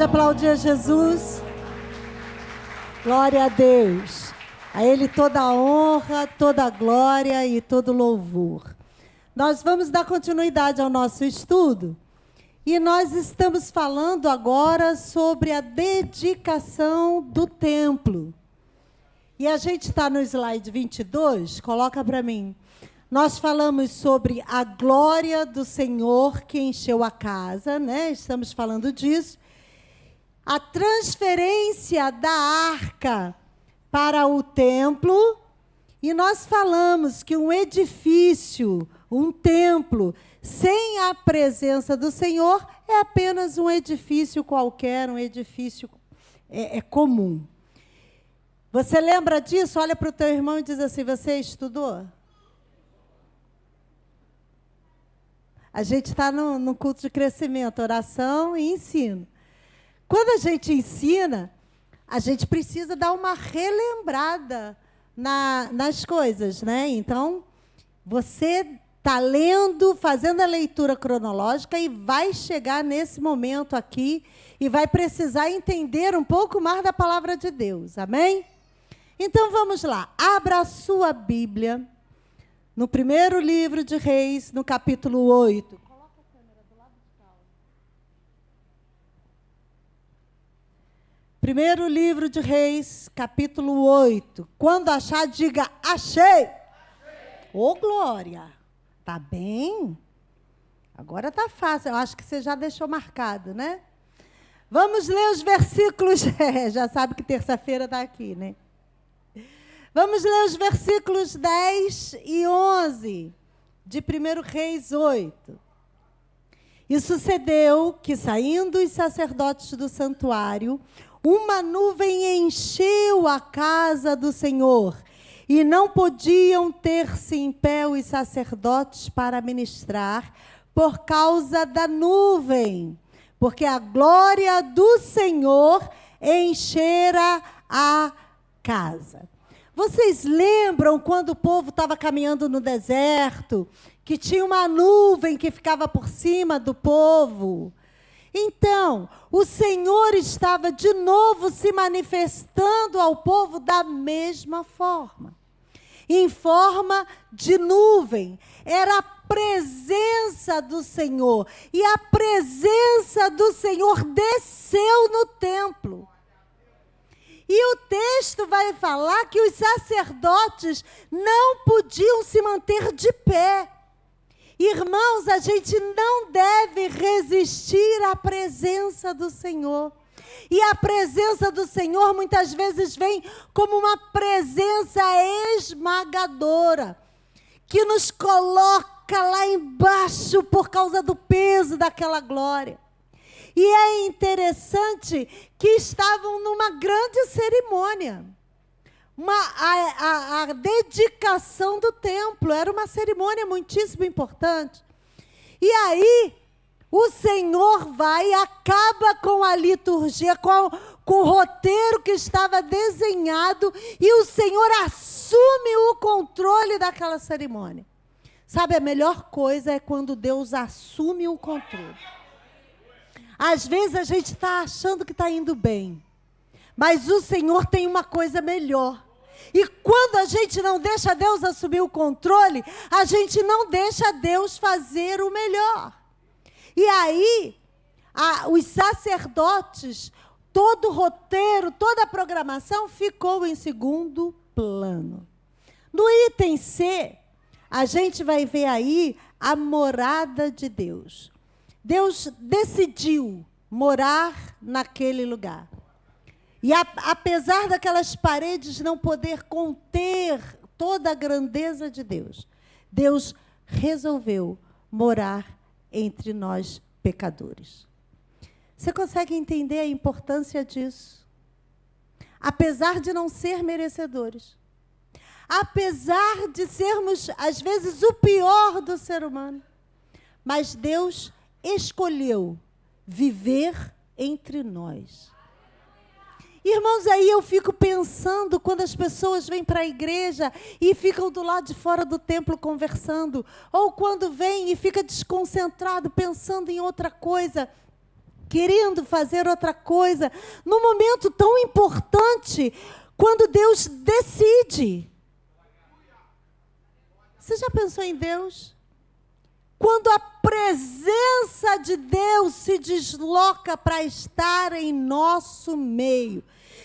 aplaudir a Jesus? Glória a Deus. A Ele toda a honra, toda a glória e todo louvor. Nós vamos dar continuidade ao nosso estudo e nós estamos falando agora sobre a dedicação do templo. E a gente está no slide 22, coloca para mim. Nós falamos sobre a glória do Senhor que encheu a casa, né? Estamos falando disso. A transferência da arca para o templo. E nós falamos que um edifício, um templo, sem a presença do Senhor, é apenas um edifício qualquer, um edifício comum. Você lembra disso? Olha para o teu irmão e diz assim, você estudou? A gente está no culto de crescimento, oração e ensino. Quando a gente ensina, a gente precisa dar uma relembrada nas coisas, né? Então, você está lendo, fazendo a leitura cronológica e vai chegar nesse momento aqui e vai precisar entender um pouco mais da palavra de Deus, amém? Então, vamos lá. Abra a sua Bíblia no primeiro livro de Reis, no capítulo 8. Coloca a câmera do lado de cá. Primeiro livro de Reis, capítulo 8. Quando achar, diga, achei. Ô, glória. Tá bem? Agora tá fácil. Eu acho que você já deixou marcado, né? Vamos ler os versículos. Já sabe que terça-feira está aqui, né? Vamos ler os versículos 10 e 11 de 1 Reis 8. E sucedeu que, saindo os sacerdotes do santuário, uma nuvem encheu a casa do Senhor, e não podiam ter-se em pé os sacerdotes para ministrar, por causa da nuvem, porque a glória do Senhor enchera a casa. Vocês lembram quando o povo estava caminhando no deserto, que tinha uma nuvem que ficava por cima do povo? Então, o Senhor estava de novo se manifestando ao povo da mesma forma. Em forma de nuvem. Era a presença do Senhor. E a presença do Senhor desceu no templo. E o texto vai falar que os sacerdotes não podiam se manter de pé. Irmãos, a gente não deve resistir à presença do Senhor. E a presença do Senhor muitas vezes vem como uma presença esmagadora, que nos coloca lá embaixo por causa do peso daquela glória. E é interessante que estavam numa grande cerimônia. A dedicação do templo era uma cerimônia muitíssimo importante. E aí, o Senhor vai e acaba com a liturgia, com o roteiro que estava desenhado, e o Senhor assume o controle daquela cerimônia. Sabe, a melhor coisa é quando Deus assume o controle. Às vezes a gente está achando que está indo bem, mas o Senhor tem uma coisa melhor. E quando a gente não deixa Deus assumir o controle, a gente não deixa Deus fazer o melhor. E aí, os sacerdotes, todo o roteiro, toda a programação ficou em segundo plano. No item C, a gente vai ver aí a morada de Deus. Deus decidiu morar naquele lugar. E apesar daquelas paredes não poder conter toda a grandeza de Deus, Deus resolveu morar entre nós pecadores. Você consegue entender a importância disso? Apesar de não ser merecedores, apesar de sermos, às vezes, o pior do ser humano, mas Deus escolheu viver entre nós. Irmãos, aí eu fico pensando quando as pessoas vêm para a igreja e ficam do lado de fora do templo conversando, ou quando vêm e fica desconcentrado pensando em outra coisa. querendo fazer outra coisa, num momento tão importante, quando Deus decide. Você já pensou em Deus? Quando a presença de Deus se desloca para estar em nosso meio.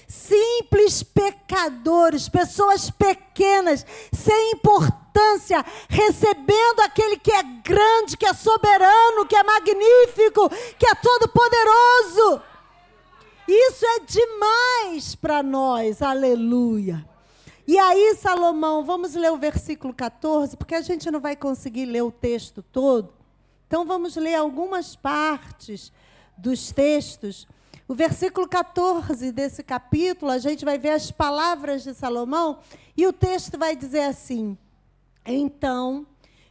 Simples pecadores, pessoas pequenas, sem importância, recebendo aquele que é grande, que é soberano, que é magnífico, que é todo-poderoso. Isso é demais para nós, aleluia. E aí, Salomão, vamos ler o versículo 14, porque a gente não vai conseguir ler o texto todo. Então, vamos ler algumas partes dos textos. O versículo 14 desse capítulo, a gente vai ver as palavras de Salomão, e o texto vai dizer assim: então,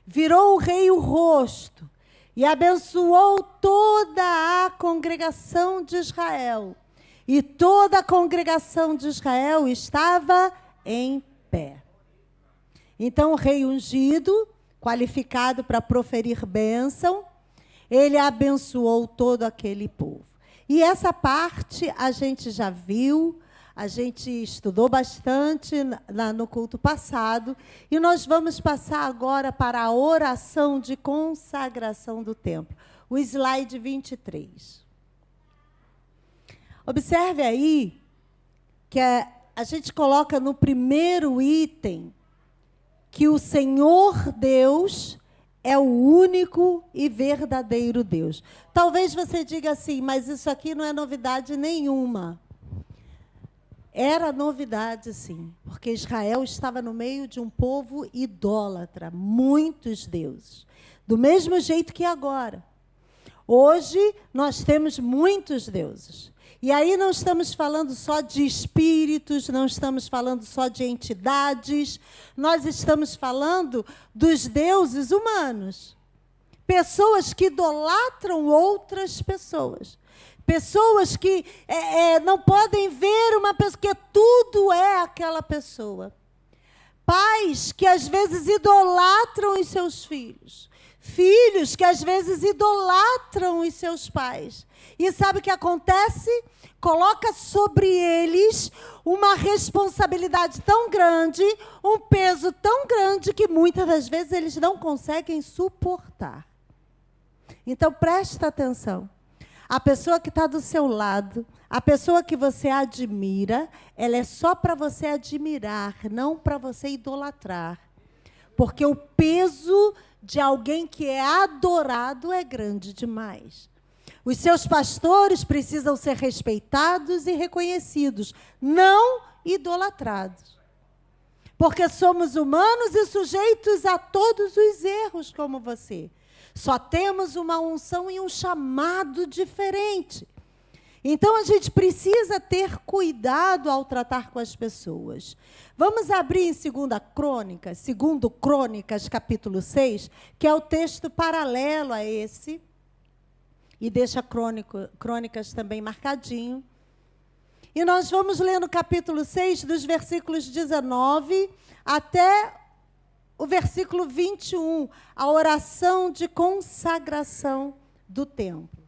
virou o rei o rosto, e abençoou toda a congregação de Israel. E toda a congregação de Israel estava em pé. Então, o rei ungido, qualificado para proferir bênção, ele abençoou todo aquele povo. E essa parte a gente já viu, a gente estudou bastante no culto passado, e nós vamos passar agora para a oração de consagração do templo. O slide 23. Observe aí que a gente coloca no primeiro item que o Senhor Deus é o único e verdadeiro Deus. Talvez você diga assim, mas isso aqui não é novidade nenhuma. Era novidade, sim, porque Israel estava no meio de um povo idólatra, muitos deuses. Do mesmo jeito que agora. Hoje, nós temos muitos deuses. E aí não estamos falando só de espíritos, não estamos falando só de entidades, nós estamos falando dos deuses humanos. Pessoas que idolatram outras pessoas. Pessoas que não podem ver uma pessoa, que tudo é aquela pessoa. Pais que às vezes idolatram os seus filhos. Filhos que às vezes idolatram os seus pais. E sabe o que acontece? Coloca sobre eles uma responsabilidade tão grande, um peso tão grande, que muitas das vezes eles não conseguem suportar. Então, presta atenção. A pessoa que está do seu lado, a pessoa que você admira, ela é só para você admirar, não para você idolatrar. Porque o peso de alguém que é adorado é grande demais. Os seus pastores precisam ser respeitados e reconhecidos, não idolatrados. Porque somos humanos e sujeitos a todos os erros como você. Só temos uma unção e um chamado diferente. Então, a gente precisa ter cuidado ao tratar com as pessoas. Vamos abrir em 2 Crônicas, capítulo 6, que é o texto paralelo a esse. E deixa Crônicas também marcadinho. E nós vamos ler no capítulo 6, dos versículos 19 até o versículo 21, a oração de consagração do templo.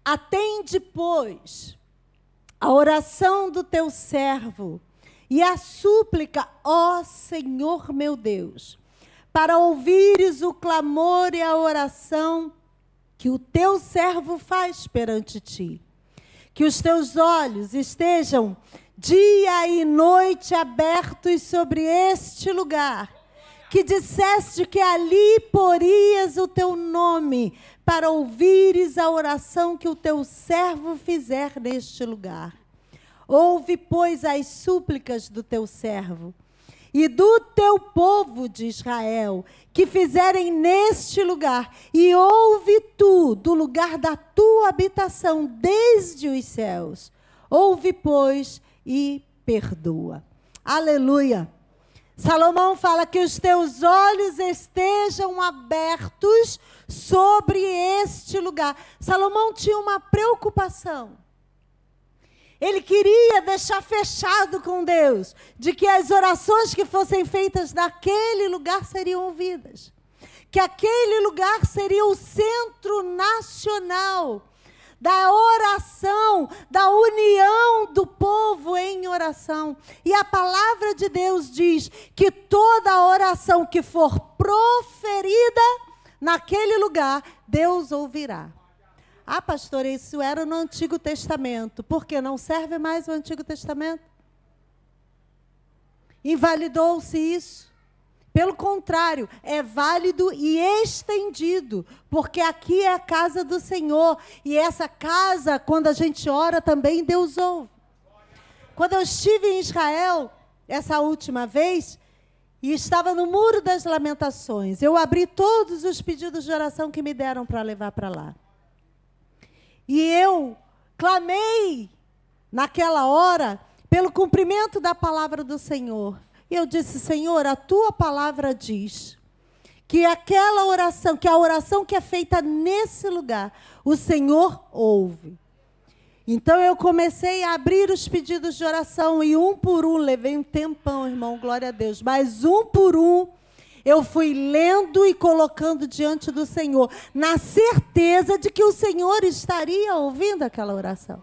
Atende, pois, a oração do teu servo e a súplica, ó Senhor meu Deus, para ouvires o clamor e a oração que o teu servo faz perante ti. Que os teus olhos estejam dia e noite abertos sobre este lugar, que disseste que ali porias o teu nome, para ouvires a oração que o teu servo fizer neste lugar. Ouve, pois, as súplicas do teu servo e do teu povo de Israel, que fizerem neste lugar, e ouve tu, do lugar da tua habitação, desde os céus. Ouve, pois, e perdoa. Aleluia! Salomão fala que os teus olhos estejam abertos sobre este lugar. Salomão tinha uma preocupação. Ele queria deixar fechado com Deus, de que as orações que fossem feitas naquele lugar seriam ouvidas. Que aquele lugar seria o centro nacional da oração, da união do povo em oração. E a palavra de Deus diz que toda oração que for proferida naquele lugar, Deus ouvirá. Ah, pastor, isso era no Antigo Testamento. Por que não serve mais o Antigo Testamento? Invalidou-se isso. Pelo contrário, é válido e estendido, porque aqui é a casa do Senhor. E essa casa, quando a gente ora, também Deus ouve. Quando eu estive em Israel, essa última vez, e estava no Muro das Lamentações, eu abri todos os pedidos de oração que me deram para levar para lá. E eu clamei, naquela hora, pelo cumprimento da palavra do Senhor. E eu disse, Senhor, a tua palavra diz que aquela oração, que a oração que é feita nesse lugar, o Senhor ouve. Então eu comecei a abrir os pedidos de oração e um por um, levei um tempão, irmão, glória a Deus, mas um por um, eu fui lendo e colocando diante do Senhor, na certeza de que o Senhor estaria ouvindo aquela oração.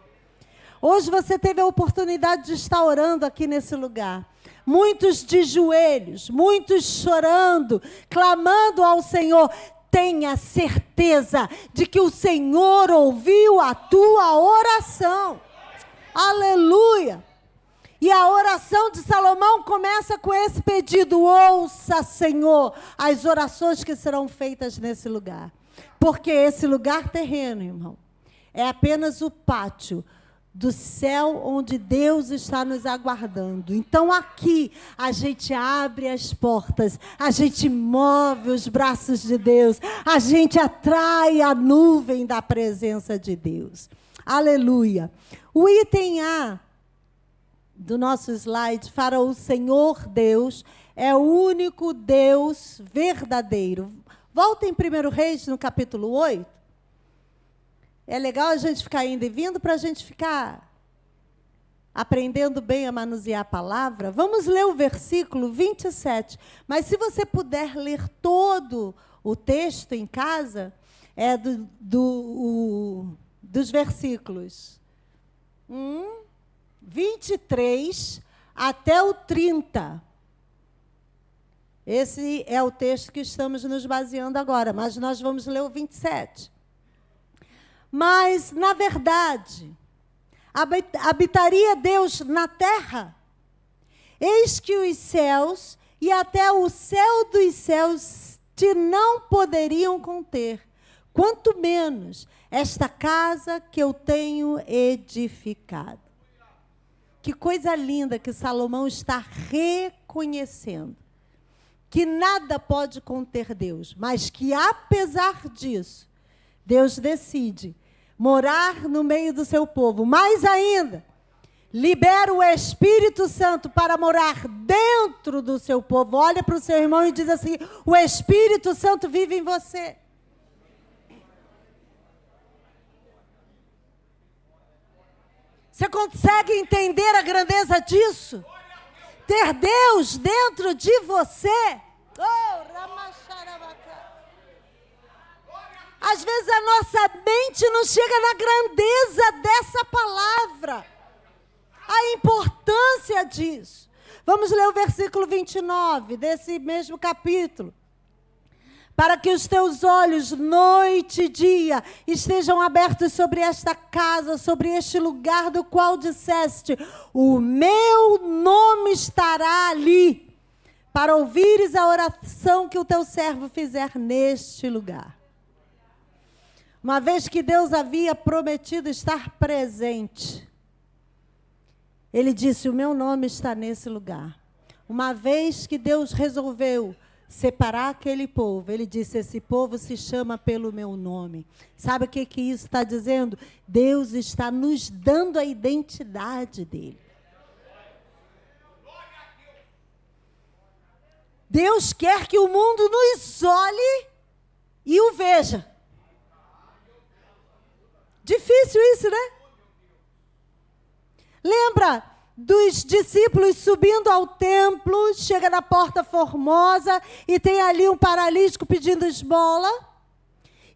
Hoje você teve a oportunidade de estar orando aqui nesse lugar. Muitos de joelhos, muitos chorando, clamando ao Senhor. Tenha certeza de que o Senhor ouviu a tua oração. Aleluia! E a oração de Salomão começa com esse pedido. Ouça, Senhor, as orações que serão feitas nesse lugar. Porque esse lugar terreno, irmão, é apenas o pátio do céu onde Deus está nos aguardando. Então aqui a gente abre as portas, a gente move os braços de Deus, a gente atrai a nuvem da presença de Deus. Aleluia. O item A do nosso slide fala: o Senhor Deus é o único Deus verdadeiro. Volta em 1 Reis, no capítulo 8. É legal a gente ficar indo e vindo para a gente ficar aprendendo bem a manusear a palavra. Vamos ler o versículo 27. Mas se você puder ler todo o texto em casa, é dos versículos 23 até o 30. Esse é o texto que estamos nos baseando agora, mas nós vamos ler o 27. Mas, na verdade, habitaria Deus na terra? Eis que os céus e até o céu dos céus te não poderiam conter, quanto menos esta casa que eu tenho edificado. Que coisa linda que Salomão está reconhecendo. Que nada pode conter Deus, mas que, apesar disso, Deus decide morar no meio do seu povo. Mais ainda, libera o Espírito Santo para morar dentro do seu povo. Olha para o seu irmão e diz assim: o Espírito Santo vive em você. Você consegue entender a grandeza disso? Ter Deus dentro de você. Às vezes a nossa mente não chega na grandeza dessa palavra. A importância disso. Vamos ler o versículo 29 desse mesmo capítulo. Para que os teus olhos, noite e dia, estejam abertos sobre esta casa, sobre este lugar do qual disseste: o meu nome estará ali, para ouvires a oração que o teu servo fizer neste lugar. Uma vez que Deus havia prometido estar presente, Ele disse: o meu nome está nesse lugar. Uma vez que Deus resolveu separar aquele povo, Ele disse: esse povo se chama pelo meu nome. Sabe o que isso está dizendo? Deus está nos dando a identidade dEle. Deus quer que o mundo nos olhe e o veja. Difícil isso, né? Lembra dos discípulos subindo ao templo, chega na Porta Formosa e tem ali um paralítico pedindo esmola?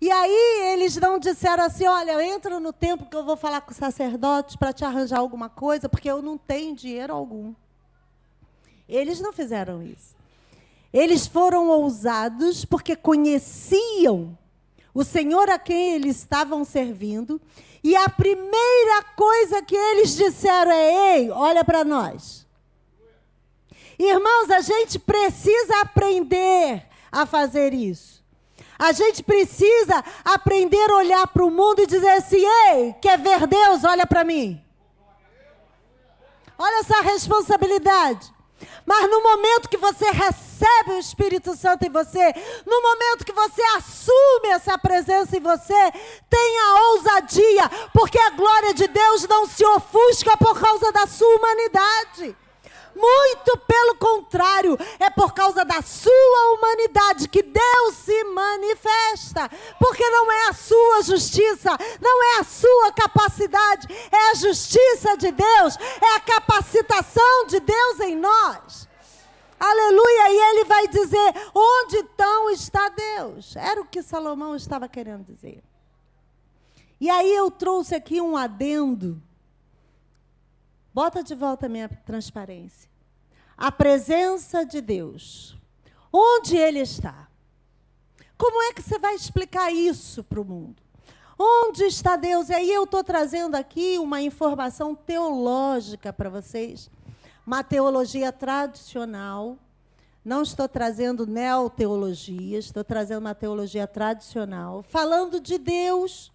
E aí eles não disseram assim, olha, entra no templo que eu vou falar com o sacerdote para te arranjar alguma coisa, porque eu não tenho dinheiro algum. Eles não fizeram isso. Eles foram ousados porque conheciam o Senhor a quem eles estavam servindo, e a primeira coisa que eles disseram é, ei, olha para nós. Irmãos, a gente precisa aprender a fazer isso. A gente precisa aprender a olhar para o mundo e dizer assim, ei, quer ver Deus? Olha para mim. Olha essa responsabilidade. Mas no momento que você recebe o Espírito Santo em você, no momento que você assume essa presença em você, tenha ousadia, porque a glória de Deus não se ofusca por causa da sua humanidade. Muito pelo contrário, é por causa da sua humanidade que Deus se manifesta. Porque não é a sua justiça, não é a sua capacidade, é a justiça de Deus, é a capacitação de Deus em nós. Aleluia! E ele vai dizer, onde então está Deus? Era o que Salomão estava querendo dizer. E aí eu trouxe aqui um adendo. Bota de volta a minha transparência. A presença de Deus. Onde Ele está? Como é que você vai explicar isso para o mundo? Onde está Deus? E aí eu estou trazendo aqui uma informação teológica para vocês. Uma teologia tradicional. Não estou trazendo neoteologia, estou trazendo uma teologia tradicional. Falando de Deus,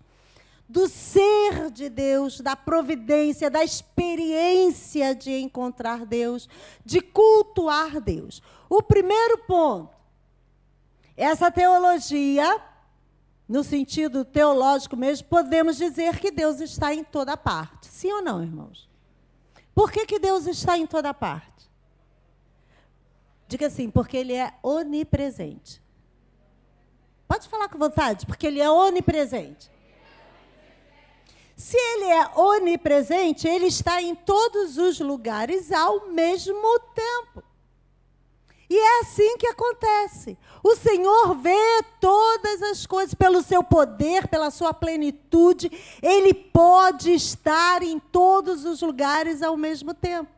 do ser de Deus, da providência, da experiência de encontrar Deus, de cultuar Deus. O primeiro ponto, essa teologia, no sentido teológico mesmo, podemos dizer que Deus está em toda parte. Sim ou não, irmãos? Por que Deus está em toda parte? Diga assim, porque Ele é onipresente. Pode falar com vontade, porque Ele é onipresente. Se Ele é onipresente, Ele está em todos os lugares ao mesmo tempo. E é assim que acontece. O Senhor vê todas as coisas pelo seu poder, pela sua plenitude. Ele pode estar em todos os lugares ao mesmo tempo.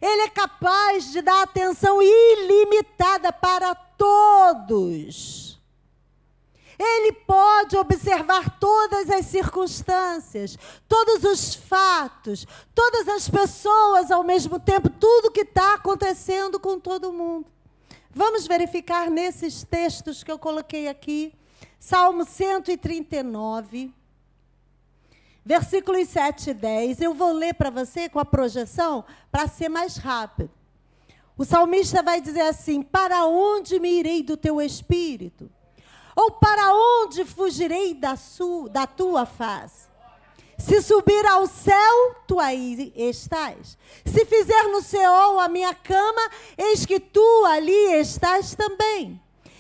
Ele é capaz de dar atenção ilimitada para todos. Ele pode observar todas as circunstâncias, todos os fatos, todas as pessoas ao mesmo tempo, tudo que está acontecendo com todo mundo. Vamos verificar nesses textos que eu coloquei aqui. Salmo 139, versículos 7 e 10. Eu vou ler para você com a projeção para ser mais rápido. O salmista vai dizer assim, para onde me irei do teu espírito? Ou para onde fugirei da tua face? Se subir ao céu, tu aí estás. Se fizer no Seol a minha cama, eis que tu ali estás também.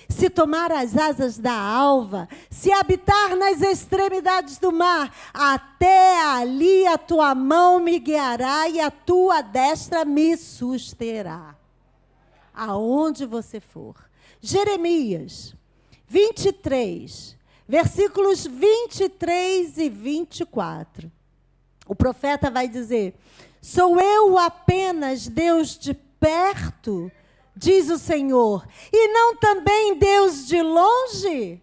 Se tomar as asas da alva, se habitar nas extremidades do mar, até ali a tua mão me guiará e a tua destra me susterá. Aonde você for. Jeremias 23, versículos 23 e 24. O profeta vai dizer, sou eu apenas Deus de perto, diz o Senhor, e não também Deus de longe?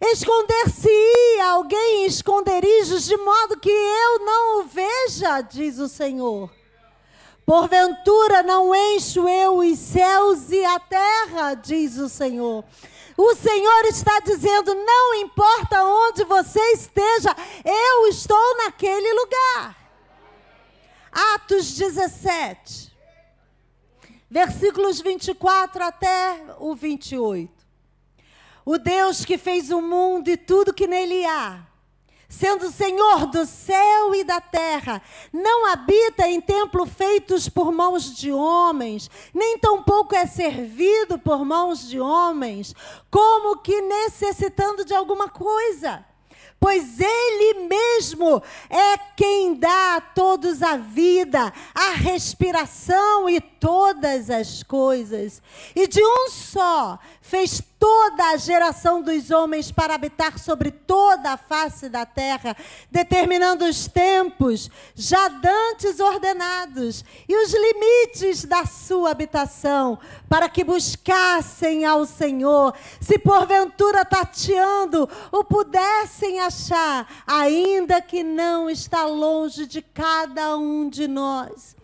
Esconder-se-ia alguém em esconderijos, de modo que eu não o veja, diz o Senhor. Porventura não encho eu os céus e a terra, diz o Senhor. O Senhor está dizendo, não importa onde você esteja, eu estou naquele lugar. Atos 17, versículos 24 até o 28. O Deus que fez o mundo e tudo que nele há, sendo Senhor do céu e da terra, não habita em templo feitos por mãos de homens, nem tampouco é servido por mãos de homens, como que necessitando de alguma coisa. pois Ele mesmo é quem dá a todos a vida, a respiração e todas as coisas. E de um só fez toda a geração dos homens para habitar sobre toda a face da terra, determinando os tempos já dantes ordenados e os limites da sua habitação, para que buscassem ao Senhor, se porventura tateando o pudessem achar, ainda que não está longe de cada um de nós.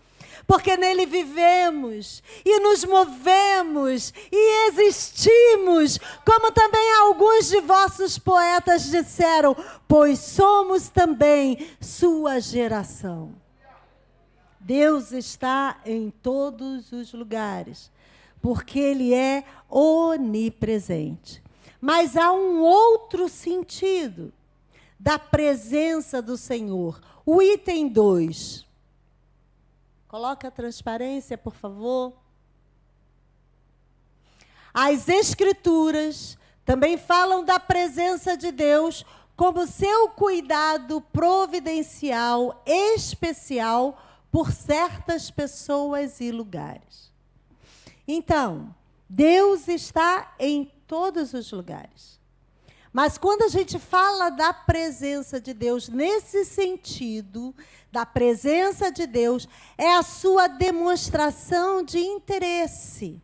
Porque nele vivemos e nos movemos e existimos, como também alguns de vossos poetas disseram, pois somos também sua geração. Deus está em todos os lugares, porque Ele é onipresente. Mas há um outro sentido da presença do Senhor. O item 2. Coloque a transparência, por favor. As Escrituras também falam da presença de Deus como seu cuidado providencial, especial, por certas pessoas e lugares. Então, Deus está em todos os lugares. Mas quando a gente fala da presença de Deus, nesse sentido, da presença de Deus, é a sua demonstração de interesse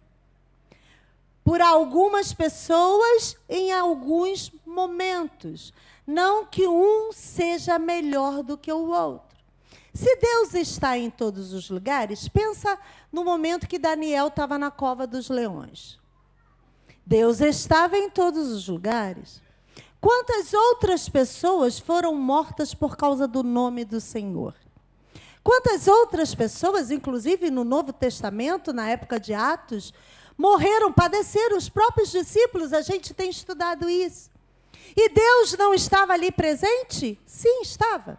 por algumas pessoas em alguns momentos. Não que um seja melhor do que o outro. Se Deus está em todos os lugares, pensa no momento que Daniel estava na cova dos leões. Deus estava em todos os lugares. Quantas outras pessoas foram mortas por causa do nome do Senhor? Quantas outras pessoas, inclusive no Novo Testamento, na época de Atos, morreram, padeceram, os próprios discípulos, a gente tem estudado isso. E Deus não estava ali presente? Sim, estava.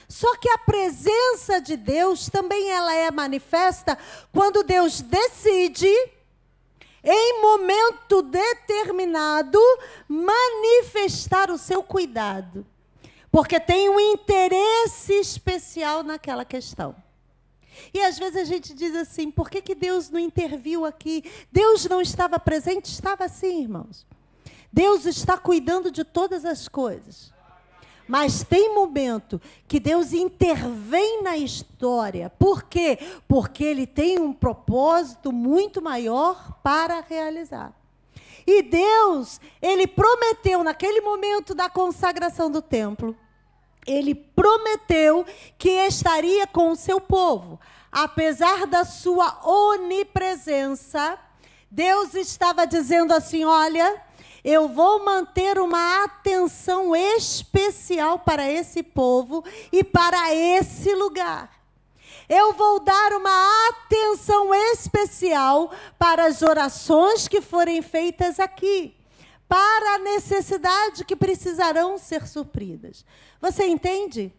Só que a presença de Deus também ela é manifesta quando Deus decide, em momento determinado, manifestar o seu cuidado. Porque tem um interesse especial naquela questão. E às vezes a gente diz assim, por que Deus não interviu aqui? Deus não estava presente? Estava sim, irmãos. Deus está cuidando de todas as coisas. Mas tem momento que Deus intervém na história. Por quê? Porque Ele tem um propósito muito maior para realizar. E Deus, Ele prometeu, naquele momento da consagração do templo, Ele prometeu que estaria com o seu povo. Apesar da sua onipresença, Deus estava dizendo assim, olha, eu vou manter uma atenção especial para esse povo e para esse lugar. Eu vou dar uma atenção especial para as orações que forem feitas aqui, para a necessidade que precisarão ser supridas. Você entende?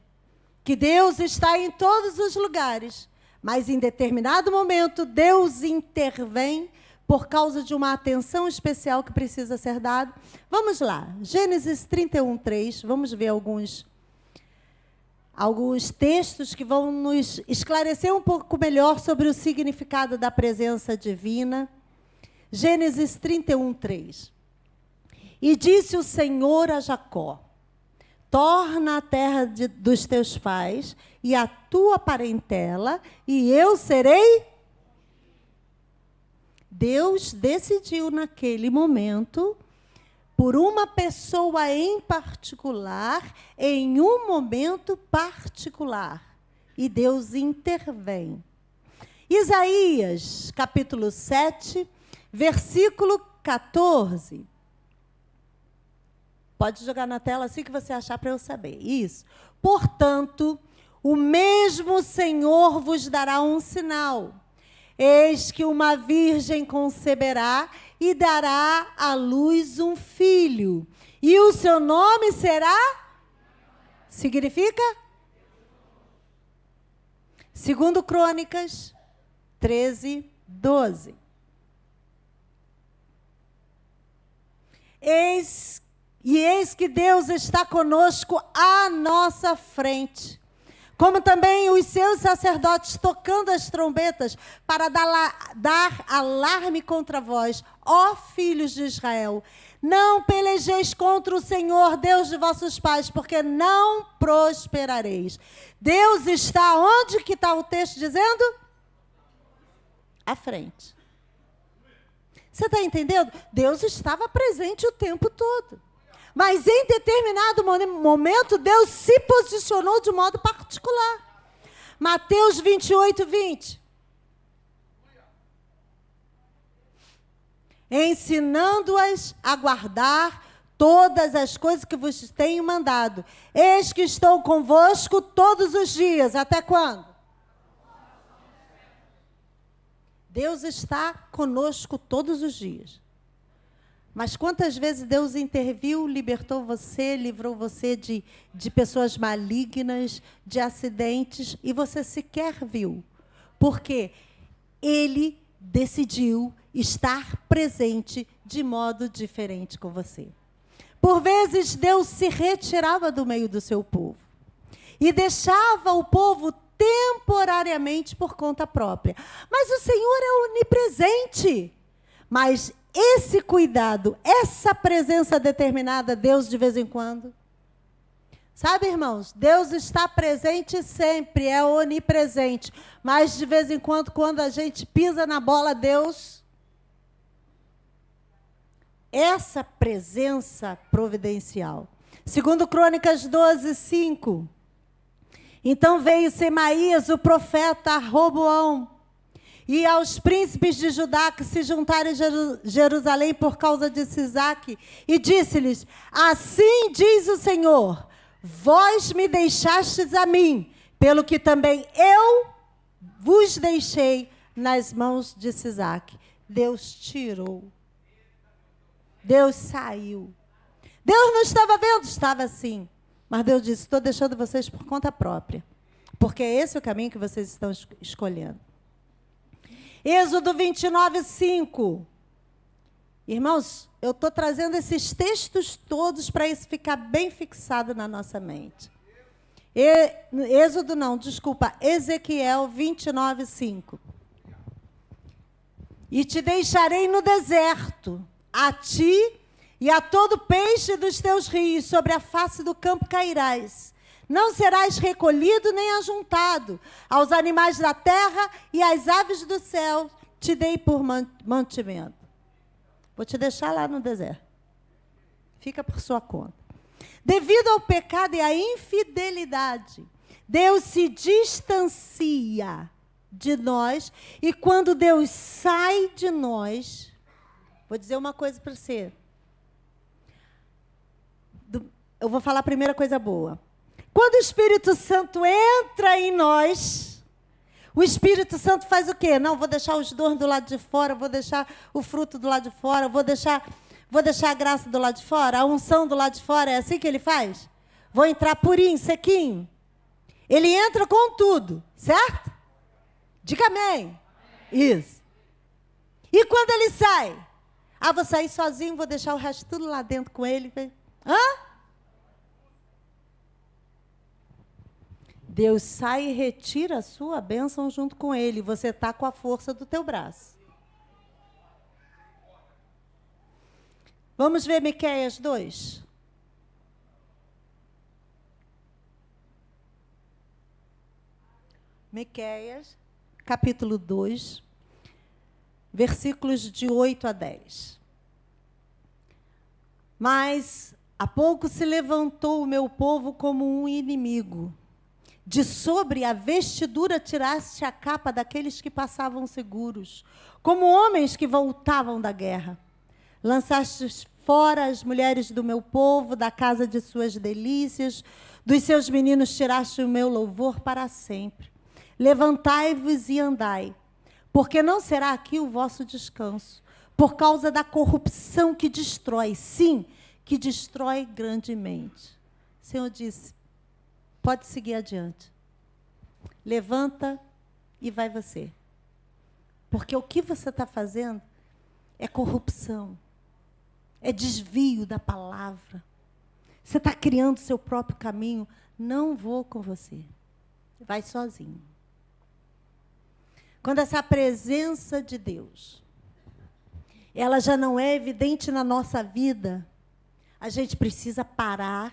Que Deus está em todos os lugares, mas em determinado momento Deus intervém por causa de uma atenção especial que precisa ser dada. Vamos lá, Gênesis 31:3, vamos ver alguns textos que vão nos esclarecer um pouco melhor sobre o significado da presença divina. Gênesis 31:3. E disse o Senhor a Jacó, torna a terra dos teus pais e a tua parentela, e eu serei. Deus decidiu naquele momento, por uma pessoa em particular, em um momento particular. E Deus intervém. Isaías, capítulo 7, versículo 14. Pode jogar na tela assim que você achar para eu saber. Isso. Portanto, o mesmo Senhor vos dará um sinal. Eis que uma virgem conceberá e dará à luz um filho. E o seu nome será? Significa? Segundo Crônicas 13:12. Eis E eis que Deus está conosco à nossa frente. Como também os seus sacerdotes tocando as trombetas para dar alarme contra vós, ó filhos de Israel. Não pelejeis contra o Senhor, Deus de vossos pais, porque não prosperareis. Deus está onde que está o texto dizendo? À frente. Você está entendendo? Deus estava presente o tempo todo. Mas em determinado momento, Deus se posicionou de modo particular. Mateus 28, 20. Ensinando-as a guardar todas as coisas que vos tenho mandado. Eis que estou convosco todos os dias. Até quando? Deus está conosco todos os dias. Mas quantas vezes Deus interviu, libertou você, livrou você de pessoas malignas, de acidentes, e você sequer viu. Porque Ele decidiu estar presente de modo diferente com você. Por vezes, Deus se retirava do meio do seu povo e deixava o povo temporariamente por conta própria. Mas o Senhor é onipresente. Mas esse cuidado, essa presença determinada, Deus de vez em quando. Sabe, irmãos, Deus está presente sempre, é onipresente. Mas de vez em quando a gente pisa na bola, Deus... Essa presença providencial. Segundo Crônicas 12, 5. Então veio Semaías, o profeta, a Roboão, e aos príncipes de Judá que se juntaram em Jerusalém por causa de Sisaque, e disse-lhes: assim diz o Senhor, vós me deixastes a mim, pelo que também eu vos deixei nas mãos de Sisaque. Deus tirou. Deus saiu. Deus não estava vendo? Estava sim. Mas Deus disse, estou deixando vocês por conta própria. Porque é esse o caminho que vocês estão escolhendo. Êxodo 29, 5. Irmãos, eu estou trazendo esses textos todos para isso ficar bem fixado na nossa mente. Ezequiel 29, 5. E te deixarei no deserto, a ti e a todo peixe dos teus rios, sobre a face do campo cairás. Não serás recolhido nem ajuntado. Aos animais da terra e às aves do céu te dei por mantimento. Vou te deixar lá no deserto. Fica por sua conta. Devido ao pecado e à infidelidade, Deus se distancia de nós. E quando Deus sai de nós, vou dizer uma coisa para você. Eu vou falar a primeira coisa boa. Quando o Espírito Santo entra em nós, o Espírito Santo faz o quê? Não, vou deixar os dons do lado de fora, vou deixar o fruto do lado de fora, vou deixar a graça do lado de fora, a unção do lado de fora. É assim que ele faz? Vou entrar purinho, sequinho. Ele entra com tudo, certo? Diga amém. Isso. E quando ele sai? Ah, vou sair sozinho, vou deixar o resto tudo lá dentro com ele. Hã? Deus sai e retira a sua bênção junto com ele. Você está com a força do teu braço. Vamos ver Miqueias 2. Miqueias, capítulo 2, versículos de 8 a 10. Mas há pouco se levantou o meu povo como um inimigo. De sobre a vestidura tiraste a capa daqueles que passavam seguros, como homens que voltavam da guerra. Lançaste fora as mulheres do meu povo, da casa de suas delícias, dos seus meninos tiraste o meu louvor para sempre. Levantai-vos e andai, porque não será aqui o vosso descanso, por causa da corrupção que destrói, sim, que destrói grandemente. O Senhor disse, pode seguir adiante. Levanta e vai você. Porque o que você está fazendo é corrupção. É desvio da palavra. Você está criando seu próprio caminho. Não vou com você. Vai sozinho. Quando essa presença de Deus, ela já não é evidente na nossa vida, a gente precisa parar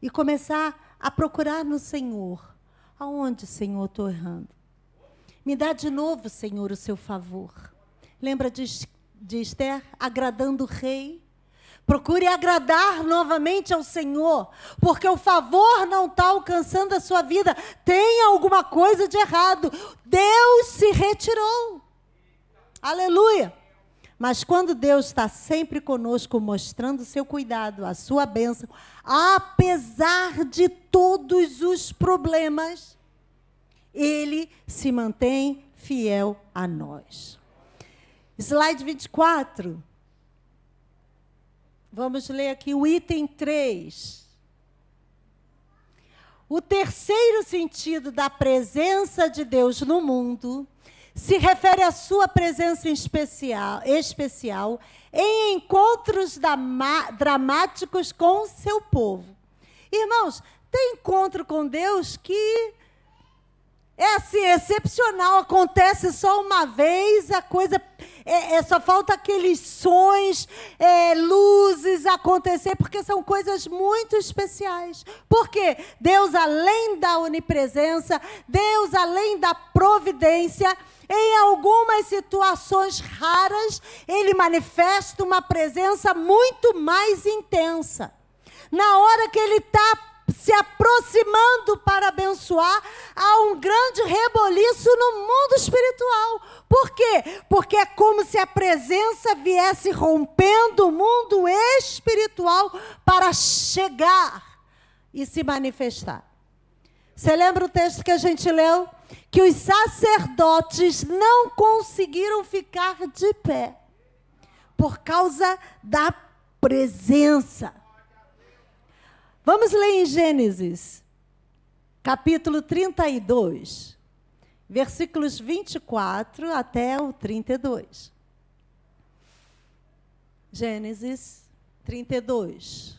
e começar a procurar no Senhor. Aonde, Senhor, estou errando? Me dá de novo, Senhor, o seu favor. Lembra de Esther agradando o rei? Procure agradar novamente ao Senhor, porque o favor não está alcançando a sua vida. Tem alguma coisa de errado. Deus se retirou. Aleluia. Mas quando Deus está sempre conosco, mostrando o seu cuidado, a sua bênção, apesar de todos os problemas, Ele se mantém fiel a nós. Slide 24. Vamos ler aqui o item 3. O terceiro sentido da presença de Deus no mundo se refere à sua presença especial em encontros dramáticos com o seu povo. Irmãos, tem encontro com Deus que é assim, excepcional, acontece só uma vez, a coisa só falta aqueles sons, luzes acontecer, porque são coisas muito especiais. Por quê? Deus, além da onipresença, Deus, além da providência, em algumas situações raras, Ele manifesta uma presença muito mais intensa. Na hora que Ele está se aproximando para abençoar, há um grande reboliço no mundo espiritual. Por quê? Porque é como se a presença viesse rompendo o mundo espiritual para chegar e se manifestar. Você lembra o texto que a gente leu? Que os sacerdotes não conseguiram ficar de pé por causa da presença. Vamos ler em Gênesis, capítulo 32, versículos 24 até o 32. Gênesis 32,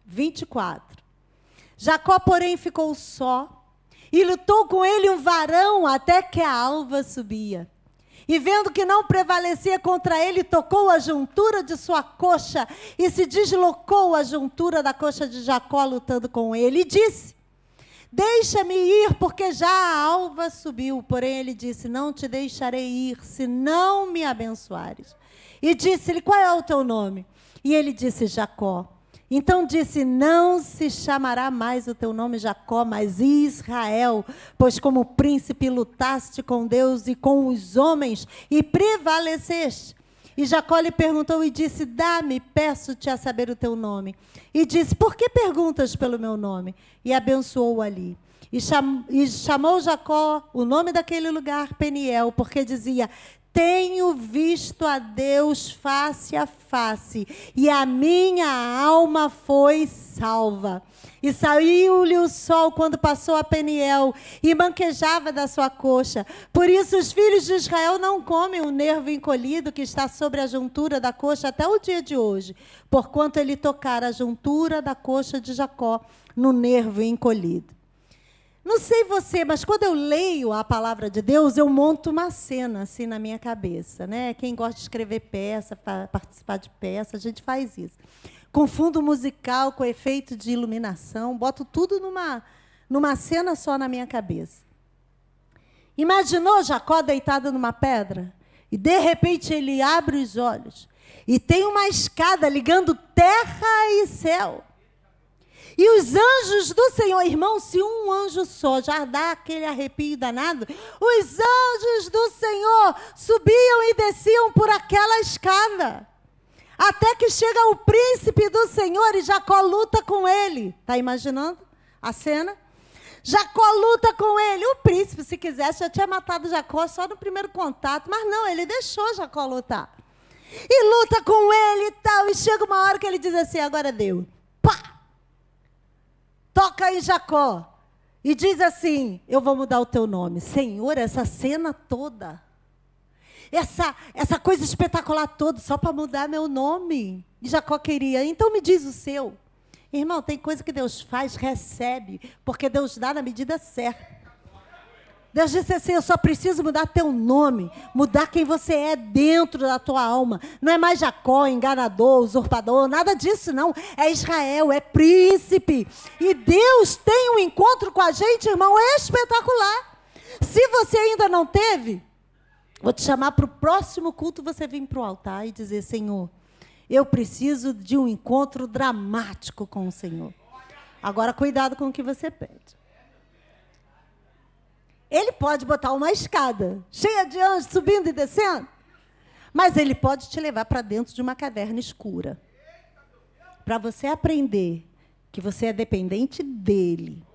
24. Jacó, porém, ficou só, e lutou com ele um varão até que a alva subia. E vendo que não prevalecia contra ele, tocou a juntura de sua coxa e se deslocou a juntura da coxa de Jacó lutando com ele. E disse, deixa-me ir, porque já a alva subiu. Porém ele disse, não te deixarei ir, se não me abençoares. E disse-lhe, qual é o teu nome? E ele disse, Jacó. Então disse, não se chamará mais o teu nome Jacó, mas Israel, pois como príncipe lutaste com Deus e com os homens e prevaleceste. E Jacó lhe perguntou e disse, dá-me, peço-te a saber o teu nome. E disse, por que perguntas pelo meu nome? E abençoou ali. E chamou Jacó o nome daquele lugar Peniel, porque dizia, tenho visto a Deus face a face, e a minha alma foi salva. E saiu-lhe o sol quando passou a Peniel, e manquejava da sua coxa. Por isso os filhos de Israel não comem o nervo encolhido que está sobre a juntura da coxa até o dia de hoje, porquanto ele tocara a juntura da coxa de Jacó no nervo encolhido. Não sei você, mas quando eu leio a palavra de Deus, eu monto uma cena assim na minha cabeça, né? Quem gosta de escrever peça, participar de peça, a gente faz isso. Com fundo musical, com efeito de iluminação, boto tudo numa cena só na minha cabeça. Imaginou Jacó deitado numa pedra? E, de repente, ele abre os olhos e tem uma escada ligando terra e céu. E os anjos do Senhor, irmão, se um anjo só já dá aquele arrepio danado, os anjos do Senhor subiam e desciam por aquela escada. Até que chega o príncipe do Senhor e Jacó luta com ele. Está imaginando a cena? Jacó luta com ele. O príncipe, se quisesse, já tinha matado Jacó só no primeiro contato. Mas não, ele deixou Jacó lutar. E luta com ele e tal. E chega uma hora que ele diz assim, agora deu. Pá! Toca em Jacó e diz assim, eu vou mudar o teu nome. Senhor, essa cena toda, essa coisa espetacular toda, só para mudar meu nome. E Jacó queria, então me diz o seu. Irmão, tem coisa que Deus faz, recebe, porque Deus dá na medida certa. Deus disse assim, eu só preciso mudar teu nome, mudar quem você é dentro da tua alma. Não é mais Jacó, enganador, usurpador, nada disso não. É Israel, é príncipe. E Deus tem um encontro com a gente, irmão, espetacular. Se você ainda não teve, vou te chamar para o próximo culto, você vir para o altar e dizer, Senhor, eu preciso de um encontro dramático com o Senhor. Agora, cuidado com o que você pede. Ele pode botar uma escada cheia de anjos subindo e descendo, mas ele pode te levar para dentro de uma caverna escura, para você aprender que você é dependente dele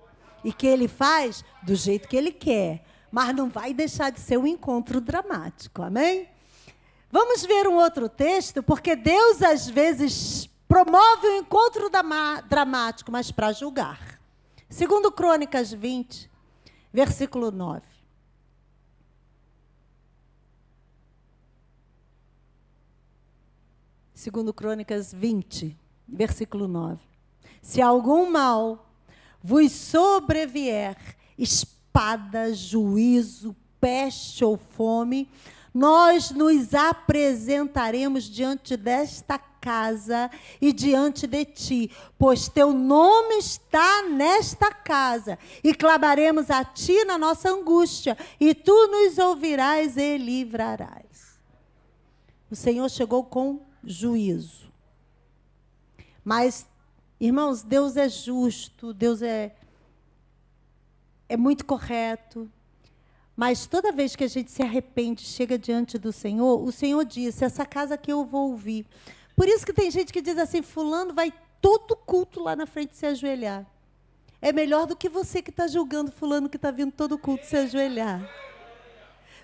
e que ele faz do jeito que ele quer, mas não vai deixar de ser um encontro dramático, amém? Vamos ver um outro texto, porque Deus às vezes promove um encontro dramático, mas para julgar. 2 Crônicas 20, versículo 9. Segundo Crônicas 20, versículo 9. Se algum mal vos sobrevier, espada, juízo, peste ou fome, nós nos apresentaremos diante desta casa e diante de ti, pois teu nome está nesta casa, e clamaremos a ti na nossa angústia, e tu nos ouvirás e livrarás. O Senhor chegou com juízo. Mas, irmãos, Deus é justo, Deus é muito correto. Mas toda vez que a gente se arrepende, chega diante do Senhor, o Senhor disse, essa casa aqui eu vou ouvir. Por isso que tem gente que diz assim, fulano vai todo culto lá na frente se ajoelhar. É melhor do que você que está julgando fulano que está vindo todo culto se ajoelhar.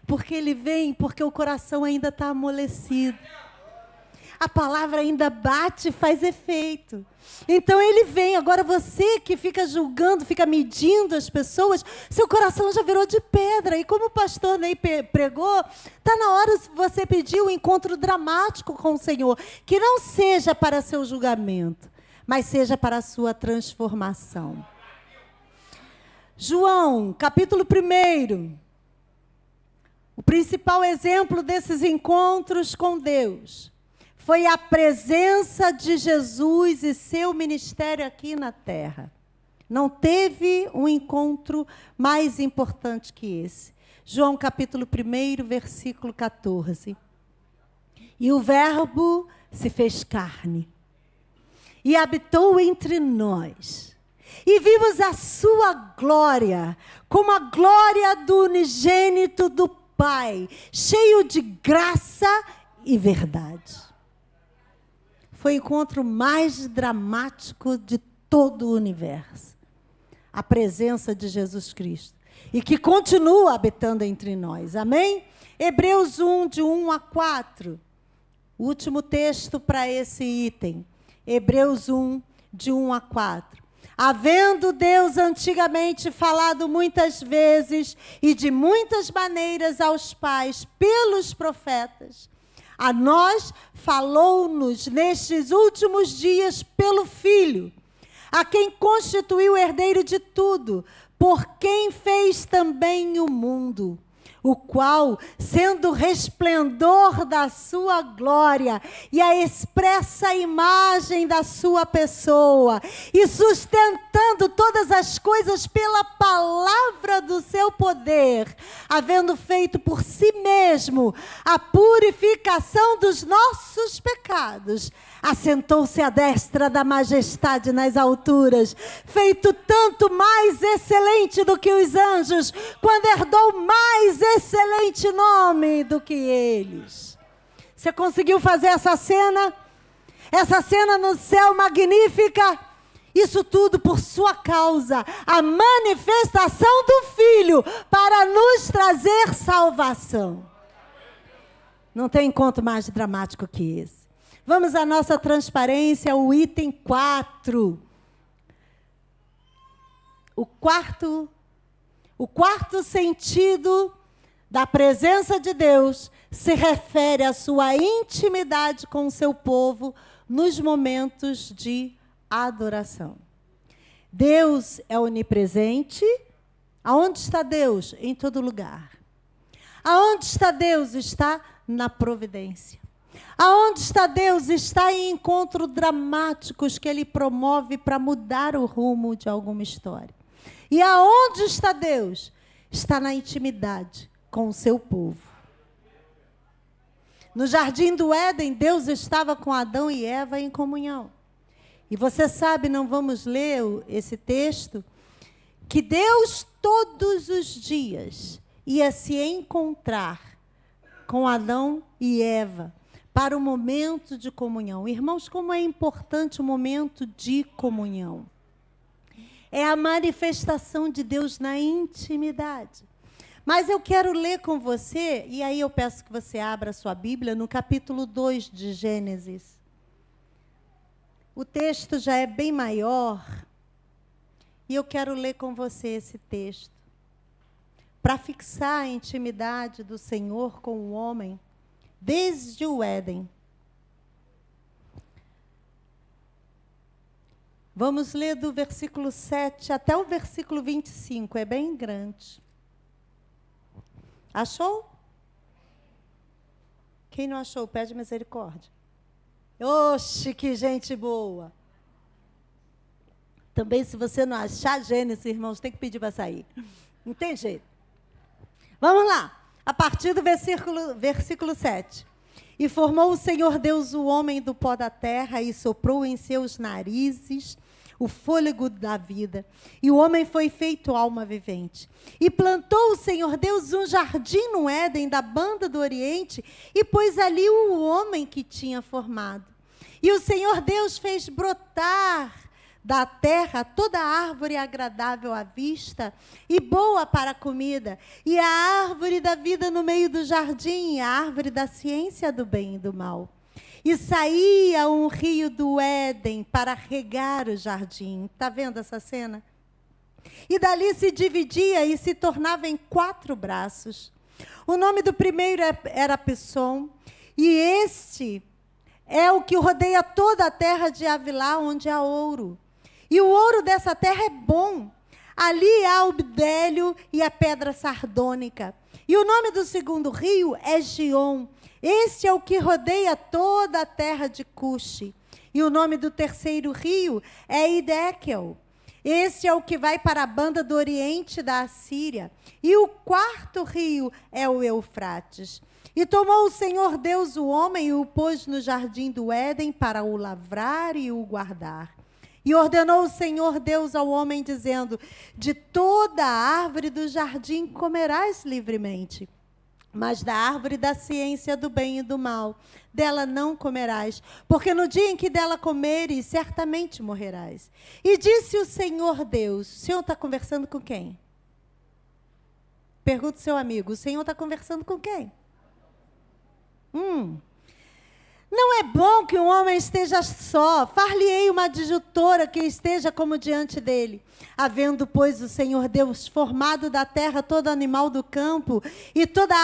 Porque ele vem, porque o coração ainda está amolecido. A palavra ainda bate e faz efeito. Então ele vem. Agora você que fica julgando, fica medindo as pessoas, seu coração já virou de pedra. E como o pastor Ney pregou, está na hora de você pedir um encontro dramático com o Senhor, que não seja para seu julgamento, mas seja para a sua transformação. João, capítulo 1. O principal exemplo desses encontros com Deus foi a presença de Jesus e seu ministério aqui na terra. Não teve um encontro mais importante que esse. João capítulo 1, versículo 14. E o Verbo se fez carne e habitou entre nós. E vimos a sua glória, como a glória do unigênito do Pai, cheio de graça e verdade. Foi o encontro mais dramático de todo o universo. A presença de Jesus Cristo. E que continua habitando entre nós. Amém? Hebreus 1, de 1 a 4. Último texto para esse item. Hebreus 1, de 1 a 4. Havendo Deus antigamente falado muitas vezes e de muitas maneiras aos pais pelos profetas, a nós falou-nos nestes últimos dias pelo Filho, a quem constituiu o herdeiro de tudo, por quem fez também o mundo, o qual, sendo o resplendor da sua glória e a expressa imagem da sua pessoa, e sustentando todas as coisas pela palavra do seu poder, havendo feito por si mesmo a purificação dos nossos pecados, assentou-se à destra da majestade nas alturas, feito tanto mais excelente do que os anjos, quando herdou mais excelente nome do que eles. Você conseguiu fazer essa cena? Essa cena no céu magnífica? Isso tudo por sua causa, a manifestação do Filho para nos trazer salvação. Não tem encontro mais dramático que esse. Vamos à nossa transparência, o item 4. O quarto sentido da presença de Deus se refere à sua intimidade com o seu povo nos momentos de adoração. Deus é onipresente. Aonde está Deus? Em todo lugar. Aonde está Deus? Está na providência. Aonde está Deus? Está em encontros dramáticos que Ele promove para mudar o rumo de alguma história. E aonde está Deus? Está na intimidade com o seu povo. No jardim do Éden, Deus estava com Adão e Eva em comunhão. E você sabe, não vamos ler esse texto, que Deus todos os dias ia se encontrar com Adão e Eva para o momento de comunhão. Irmãos, como é importante o momento de comunhão. É a manifestação de Deus na intimidade. Mas eu quero ler com você, e aí eu peço que você abra a sua Bíblia no capítulo 2 de Gênesis. O texto já é bem maior, e eu quero ler com você esse texto, para fixar a intimidade do Senhor com o homem, desde o Éden. Vamos ler do versículo 7 até o versículo 25, é bem grande. Achou? Quem não achou, pede misericórdia. Oxe, que gente boa! Também, se você não achar Gênesis, irmãos, tem que pedir para sair. Não tem jeito. Vamos lá, a partir do versículo 7. E formou o Senhor Deus o homem do pó da terra e soprou em seus narizes o fôlego da vida. E o homem foi feito alma vivente. E plantou o Senhor Deus um jardim no Éden da banda do Oriente e pôs ali o homem que tinha formado. E o Senhor Deus fez brotar da terra toda árvore agradável à vista e boa para a comida, e a árvore da vida no meio do jardim, e a árvore da ciência do bem e do mal. E saía um rio do Éden para regar o jardim. Está vendo essa cena? E dali se dividia e se tornava em 4 braços. O nome do primeiro era Pissom, e este é o que rodeia toda a terra de Havilá, onde há ouro. E o ouro dessa terra é bom. Ali há o bdélio e a pedra sardônica. E o nome do segundo rio é Gion. Este é o que rodeia toda a terra de Cuxi. E o nome do terceiro rio é Idekel. Este é o que vai para a banda do oriente da Assíria. E o quarto rio é o Eufrates. E tomou o Senhor Deus o homem e o pôs no jardim do Éden para o lavrar e o guardar. E ordenou o Senhor Deus ao homem, dizendo: de toda a árvore do jardim comerás livremente, mas da árvore da ciência do bem e do mal, dela não comerás, porque no dia em que dela comeres, certamente morrerás. E disse o Senhor Deus: o Senhor está conversando com quem? Pergunta ao seu amigo: o Senhor está conversando com quem? Não é bom que um homem esteja só. Far-lhe-ei uma adjutora que esteja como diante dele. Havendo, pois, o Senhor Deus formado da terra todo animal do campo e toda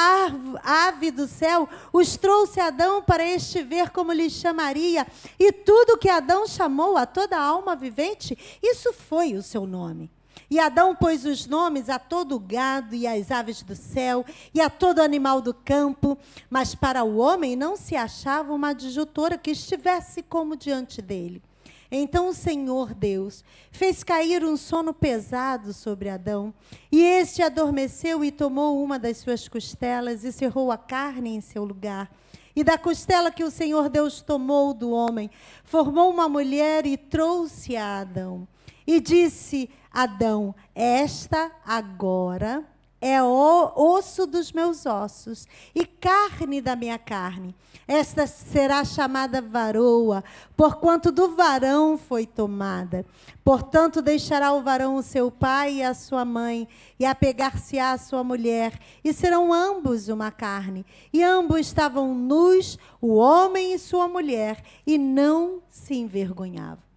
ave do céu, os trouxe a Adão para este ver como lhe chamaria. E tudo que Adão chamou a toda alma vivente, isso foi o seu nome. E Adão pôs os nomes a todo o gado e às aves do céu e a todo animal do campo, mas para o homem não se achava uma adjutora que estivesse como diante dele. Então o Senhor Deus fez cair um sono pesado sobre Adão, e este adormeceu e tomou uma das suas costelas e cerrou a carne em seu lugar. E da costela que o Senhor Deus tomou do homem, formou uma mulher e trouxe a Adão. E disse Adão: esta agora é o osso dos meus ossos e carne da minha carne. Esta será chamada varoa, porquanto do varão foi tomada. Portanto, deixará o varão o seu pai e a sua mãe, e apegar-se-á à sua mulher, e serão ambos uma carne. E ambos estavam nus, o homem e sua mulher, e não se envergonhavam.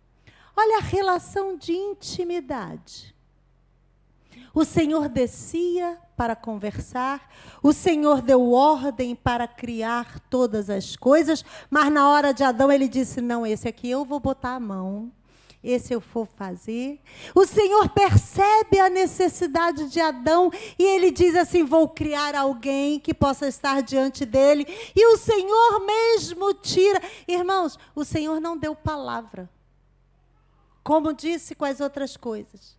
Olha a relação de intimidade. O Senhor descia para conversar, o Senhor deu ordem para criar todas as coisas, mas na hora de Adão ele disse: não, esse aqui eu vou botar a mão, esse eu for fazer. O Senhor percebe a necessidade de Adão e ele diz assim: vou criar alguém que possa estar diante dele. E o Senhor mesmo tira. Irmãos, o Senhor não deu palavra, como disse com as outras coisas,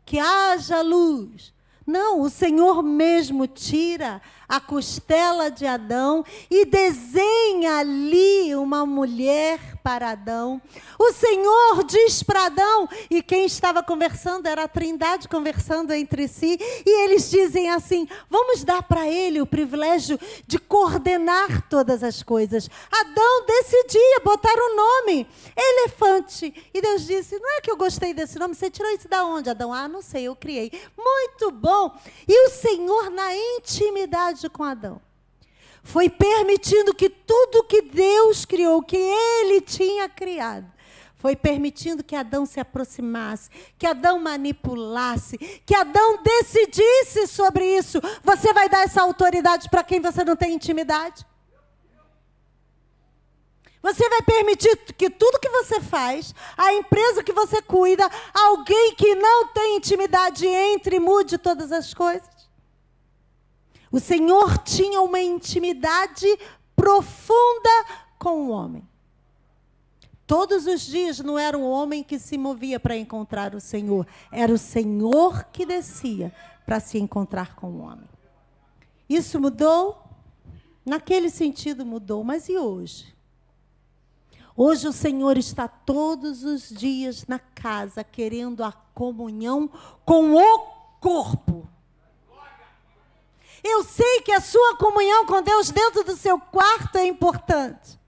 que haja luz. Não, o Senhor mesmo tira a costela de Adão e desenha ali uma mulher para Adão. O Senhor diz para Adão, e quem estava conversando era a Trindade conversando entre si, e eles dizem assim: vamos dar para ele o privilégio de coordenar todas as coisas. Adão decidia botar um nome, elefante. E Deus disse: não é que eu gostei desse nome, você tirou isso da onde, Adão? Ah, não sei, eu criei. Muito bom. E o Senhor, na intimidade com Adão, foi permitindo que tudo que Deus criou, que Ele tinha criado, foi permitindo que Adão se aproximasse, que Adão manipulasse, que Adão decidisse sobre isso. Você vai dar essa autoridade para quem você não tem intimidade? Você vai permitir que tudo que você faz, a empresa que você cuida, alguém que não tem intimidade entre e mude todas as coisas? O Senhor tinha uma intimidade profunda com o homem. Todos os dias não era o homem que se movia para encontrar o Senhor, era o Senhor que descia para se encontrar com o homem. Isso mudou? Naquele sentido mudou, mas e hoje? Hoje o Senhor está todos os dias na casa, querendo a comunhão com o corpo. Eu sei que a sua comunhão com Deus dentro do seu quarto é importante.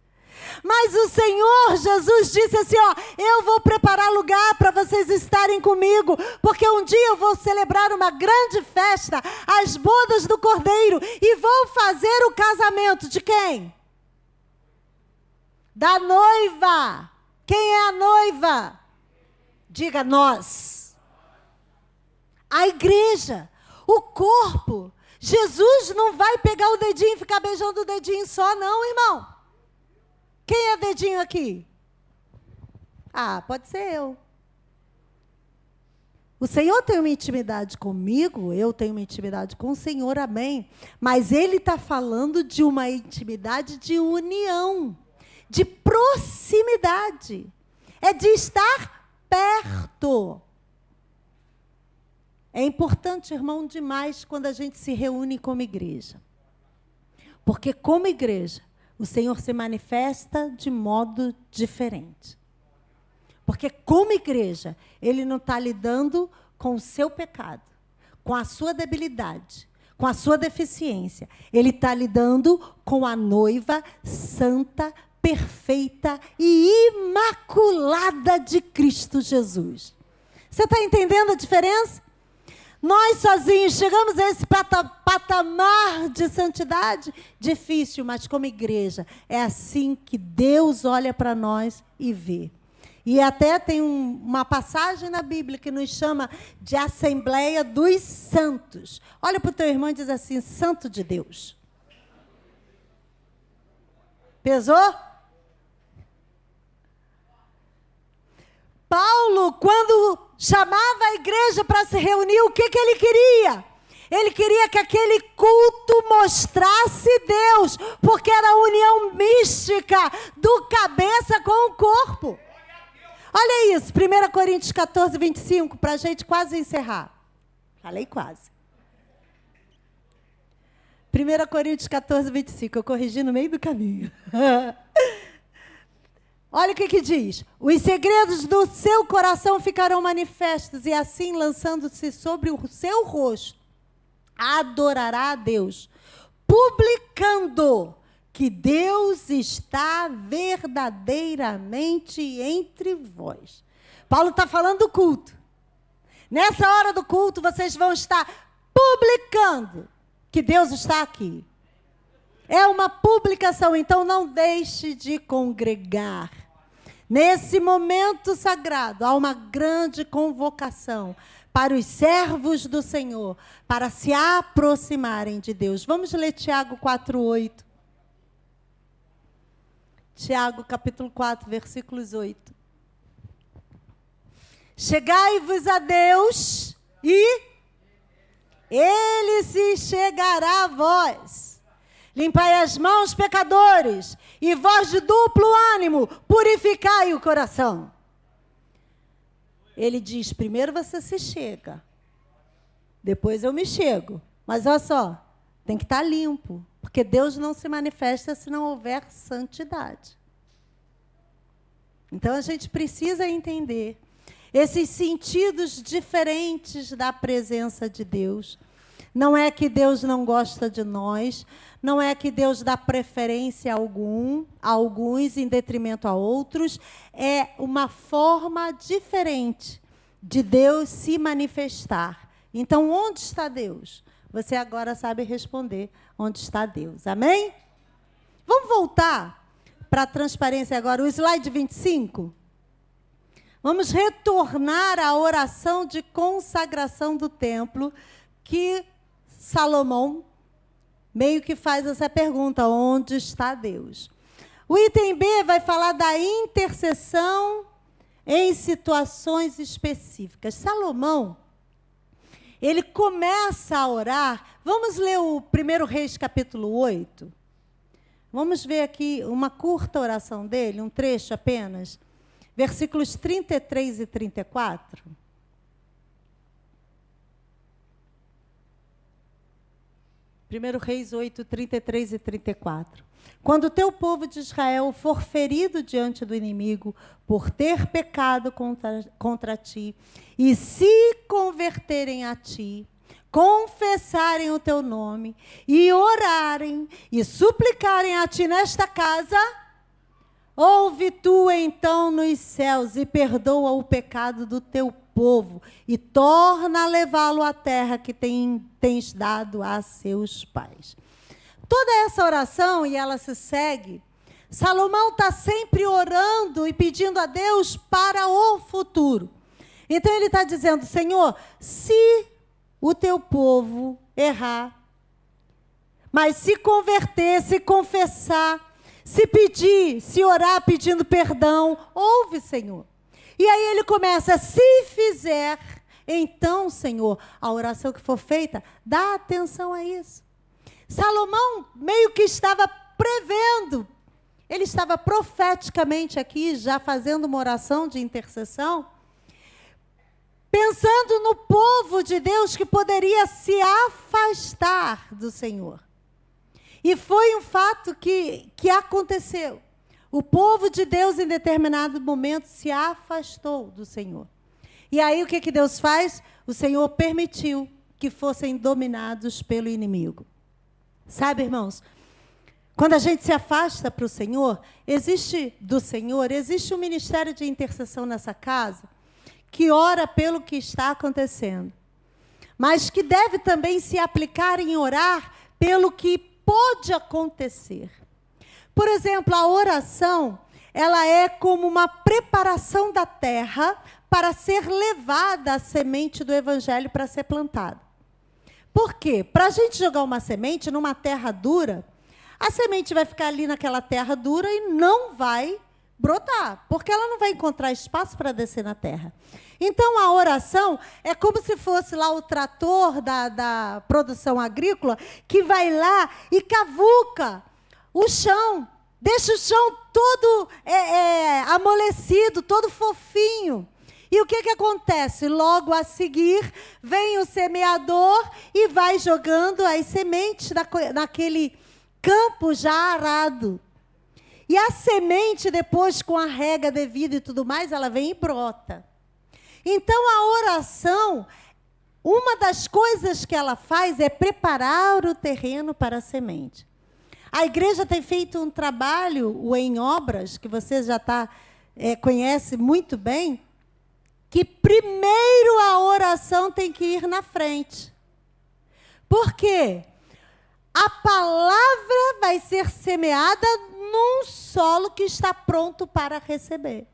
Mas o Senhor Jesus disse assim, ó, eu vou preparar lugar para vocês estarem comigo, porque um dia eu vou celebrar uma grande festa, as bodas do Cordeiro, e vou fazer o casamento de quem? Da noiva. Quem é a noiva? Diga nós. A igreja, o corpo. Jesus não vai pegar o dedinho e ficar beijando o dedinho só, não, irmão. Quem é dedinho aqui? Ah, pode ser eu. O Senhor tem uma intimidade comigo, eu tenho uma intimidade com o Senhor, amém. Mas Ele está falando de uma intimidade de união, de proximidade. É de estar perto. É importante, irmão, demais quando a gente se reúne como igreja. Porque como igreja, o Senhor se manifesta de modo diferente. Porque como igreja, Ele não está lidando com o seu pecado, com a sua debilidade, com a sua deficiência. Ele está lidando com a noiva santa, perfeita e imaculada de Cristo Jesus. Você está entendendo a diferença? Nós sozinhos chegamos a esse patamar de santidade? Difícil, mas como igreja, é assim que Deus olha para nós e vê. E até tem uma passagem na Bíblia que nos chama de Assembleia dos Santos. Olha para o teu irmão e diz assim, Santo de Deus. Pesou? Paulo, quando chamava a igreja para se reunir, o que ele queria? Ele queria que aquele culto mostrasse Deus, porque era a união mística do cabeça com o corpo. Olha isso, 1 Coríntios 14, 25, para a gente quase encerrar. Falei quase. 1 Coríntios 14, 25, eu corrigi no meio do caminho. Olha o que diz. Os segredos do seu coração ficarão manifestos, e assim, lançando-se sobre o seu rosto, adorará a Deus, publicando que Deus está verdadeiramente entre vós. Paulo está falando do culto. Nessa hora do culto, vocês vão estar publicando que Deus está aqui. É uma publicação, então não deixe de congregar. Nesse momento sagrado, há uma grande convocação para os servos do Senhor, para se aproximarem de Deus. Vamos ler Tiago 4:8. Tiago, capítulo 4, versículos 8. Chegai-vos a Deus e Ele se chegará a vós. Limpai as mãos, pecadores, e vós de duplo ânimo, purificai o coração. Ele diz, primeiro você se chega, depois eu me chego. Mas olha só, tem que estar limpo, porque Deus não se manifesta se não houver santidade. Então a gente precisa entender esses sentidos diferentes da presença de Deus. Não é que Deus não gosta de nós, não é que Deus dá preferência a alguns em detrimento a outros, é uma forma diferente de Deus se manifestar. Então, onde está Deus? Você agora sabe responder onde está Deus. Amém? Vamos voltar para a transparência agora, o slide 25. Vamos retornar à oração de consagração do templo, que Salomão meio que faz essa pergunta, onde está Deus? O item B vai falar da intercessão em situações específicas. Salomão, ele começa a orar. Vamos ler o 1 Reis, capítulo 8. Vamos ver aqui uma curta oração dele, um trecho apenas. Versículos 33 e 34. 1 Reis 8, 33 e 34. Quando o teu povo de Israel for ferido diante do inimigo por ter pecado contra ti, e se converterem a ti, confessarem o teu nome, e orarem, e suplicarem a ti nesta casa, ouve tu então nos céus e perdoa o pecado do teu povo e torna a levá-lo à terra que tens dado a seus pais. Toda essa oração, e ela se segue, Salomão está sempre orando e pedindo a Deus para o futuro. Então ele está dizendo, Senhor, se o teu povo errar, mas se converter, se confessar, se pedir, se orar pedindo perdão, ouve, Senhor. E aí ele começa, se fizer, então, Senhor, a oração que for feita, dá atenção a isso. Salomão meio que estava prevendo, ele estava profeticamente aqui, já fazendo uma oração de intercessão, pensando no povo de Deus que poderia se afastar do Senhor. E foi um fato que aconteceu. O povo de Deus, em determinado momento, se afastou do Senhor. E aí, o que Deus faz? O Senhor permitiu que fossem dominados pelo inimigo. Sabe, irmãos, quando a gente se afasta para o Senhor, existe um ministério de intercessão nessa casa, que ora pelo que está acontecendo, mas que deve também se aplicar em orar pelo que pode acontecer. Por exemplo, a oração, ela é como uma preparação da terra para ser levada a semente do evangelho para ser plantada. Por quê? Para a gente jogar uma semente numa terra dura, a semente vai ficar ali naquela terra dura e não vai brotar, porque ela não vai encontrar espaço para descer na terra. Então, a oração é como se fosse lá o trator da produção agrícola, que vai lá e cavuca o chão, deixa o chão todo amolecido, todo fofinho. E o que acontece? Logo a seguir, vem o semeador e vai jogando as sementes naquele campo já arado. E a semente, depois, com a rega devida e tudo mais, ela vem e brota. Então, a oração, uma das coisas que ela faz é preparar o terreno para a semente. A igreja tem feito um trabalho, o Em Obras, que você já conhece muito bem, que primeiro a oração tem que ir na frente. Por quê? A palavra vai ser semeada num solo que está pronto para receber.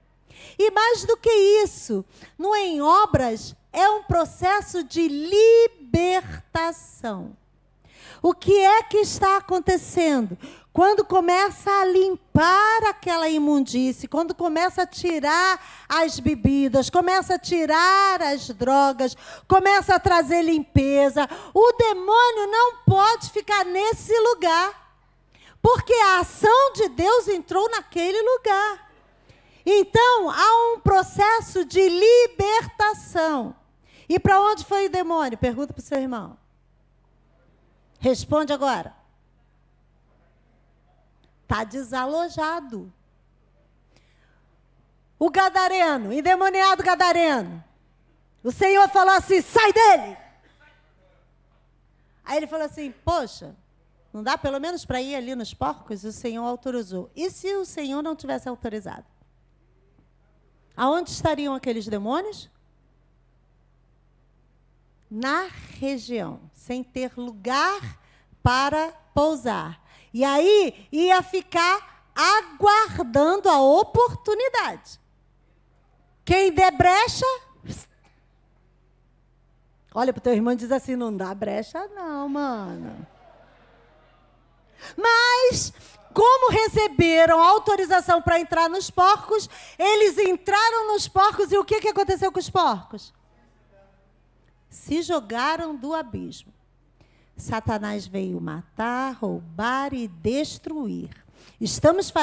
E mais do que isso, no Em Obras é um processo de libertação. O que é que está acontecendo? Quando começa a limpar aquela imundície, quando começa a tirar as bebidas, começa a tirar as drogas, começa a trazer limpeza, o demônio não pode ficar nesse lugar, porque a ação de Deus entrou naquele lugar. Então, há um processo de libertação. E para onde foi o demônio? Pergunta para o seu irmão. Responde agora. Está desalojado. O gadareno, endemoniado gadareno. O Senhor falou assim, sai dele. Aí ele falou assim, poxa, não dá pelo menos para ir ali nos porcos? O Senhor autorizou. E se o Senhor não tivesse autorizado? Aonde estariam aqueles demônios? Na região, sem ter lugar para pousar. E aí ia ficar aguardando a oportunidade. Quem der brecha, olha para o teu irmão e diz assim, não dá brecha não, mano. Mas, como receberam autorização para entrar nos porcos, eles entraram nos porcos e o que aconteceu com os porcos? Se jogaram do abismo. Satanás veio matar, roubar e destruir. Estamos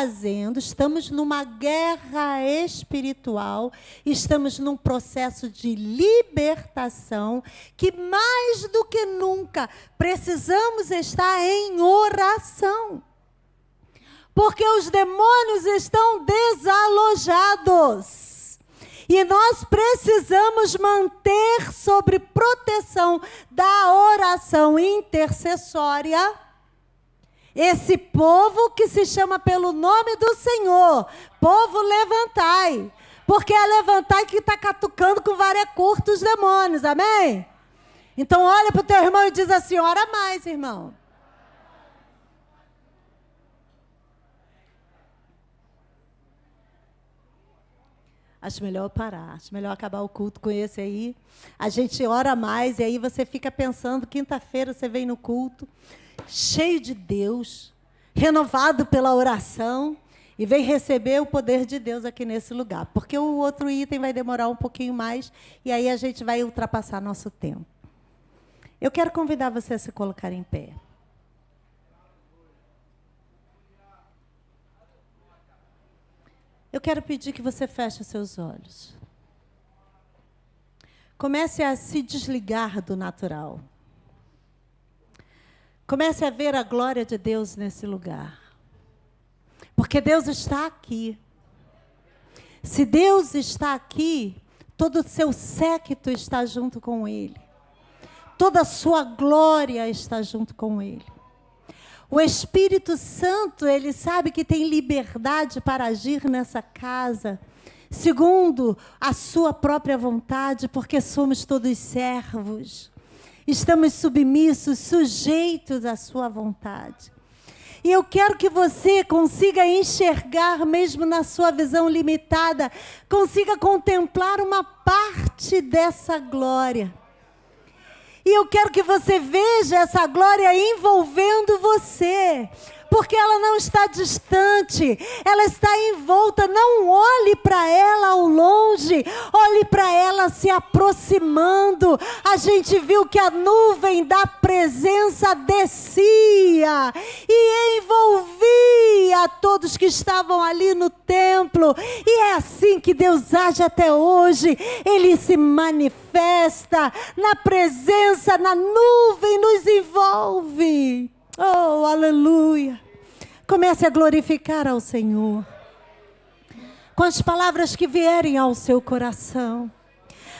numa guerra espiritual, estamos num processo de libertação que mais do que nunca precisamos estar em oração. Porque os demônios estão desalojados. E nós precisamos manter sob proteção da oração intercessória esse povo que se chama pelo nome do Senhor. Povo, levantai. Porque é levantai que está catucando com várias curtas os demônios, amém? Então olha para o teu irmão e diz assim, ora mais, irmão. Acho melhor parar, acho melhor acabar o culto com esse aí. A gente ora mais e aí você fica pensando, quinta-feira você vem no culto, cheio de Deus, renovado pela oração, e vem receber o poder de Deus aqui nesse lugar. Porque o outro item vai demorar um pouquinho mais, e aí a gente vai ultrapassar nosso tempo. Eu quero convidar você a se colocar em pé. Eu quero pedir que você feche os seus olhos. Comece a se desligar do natural. Comece a ver a glória de Deus nesse lugar. Porque Deus está aqui. Se Deus está aqui, todo o seu séquito está junto com Ele. Toda a sua glória está junto com Ele. O Espírito Santo, Ele sabe que tem liberdade para agir nessa casa, segundo a sua própria vontade, porque somos todos servos. Estamos submissos, sujeitos à sua vontade. E eu quero que você consiga enxergar, mesmo na sua visão limitada, consiga contemplar uma parte dessa glória. E eu quero que você veja essa glória envolvendo você. Porque ela não está distante, ela está envolta. Não olhe para ela ao longe, olhe para ela se aproximando. A gente viu que a nuvem da presença descia e envolvia todos que estavam ali no templo. E é assim que Deus age até hoje. Ele se manifesta na presença, na nuvem, nos envolve. Oh, aleluia. Comece a glorificar ao Senhor com as palavras que vierem ao seu coração.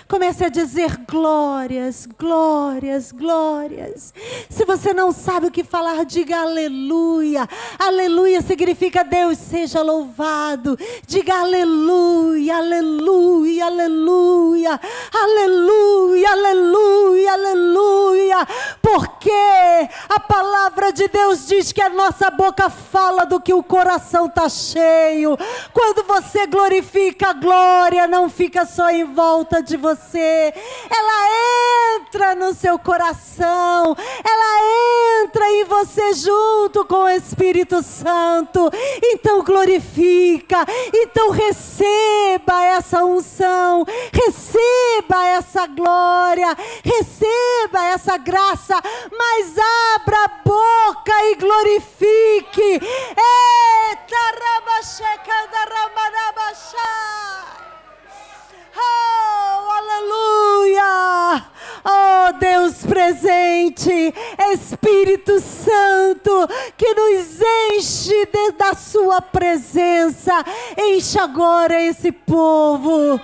Comece a dizer glórias, glórias, glórias. Se você não sabe o que falar, diga aleluia. Aleluia significa Deus seja louvado. Diga aleluia, aleluia, aleluia. Aleluia, aleluia, aleluia. Porque Porque a palavra de Deus diz que a nossa boca fala do que o coração está cheio. Quando você glorifica a glória, não fica só em volta de você. Ela entra no seu coração. Ela entra em você junto com o Espírito Santo. Então glorifica. Então receba essa unção. Receba essa glória. Receba essa graça. Mas abra a boca e glorifique. Eita, oh, aleluia! Oh, Deus presente, Espírito Santo, que nos enche da sua presença. Enche agora esse povo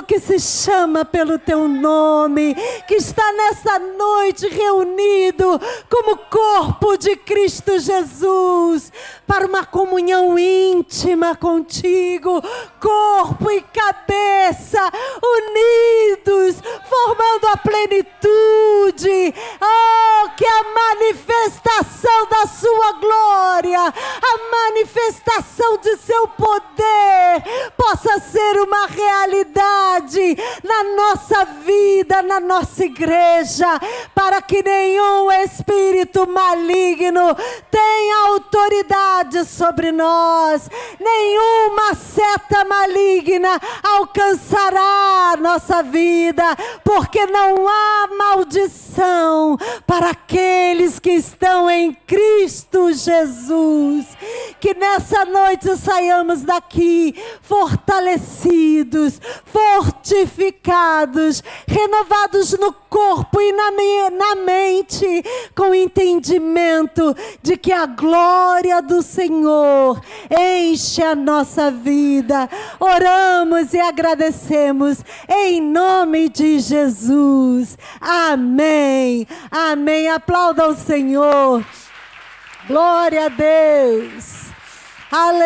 que se chama pelo teu nome, que está nessa noite reunido como corpo de Cristo Jesus, para uma comunhão íntima contigo, corpo e cabeça unidos, formando a plenitude. Oh, que a manifestação da sua glória, a manifestação de seu poder possa ser uma realidade na nossa vida, na nossa igreja, para que nenhum espírito maligno tenha autoridade sobre nós, nenhuma seta maligna alcançará a nossa vida, porque não há maldição para aqueles que estão em Cristo Jesus. Que nessa noite saiamos daqui fortalecidos, fortificados, renovados no corpo e na mente, com entendimento de que a glória do Senhor enche a nossa vida. Oramos e agradecemos em nome de Jesus. Amém. Amém. Aplauda o Senhor. Glória a Deus. Aleluia.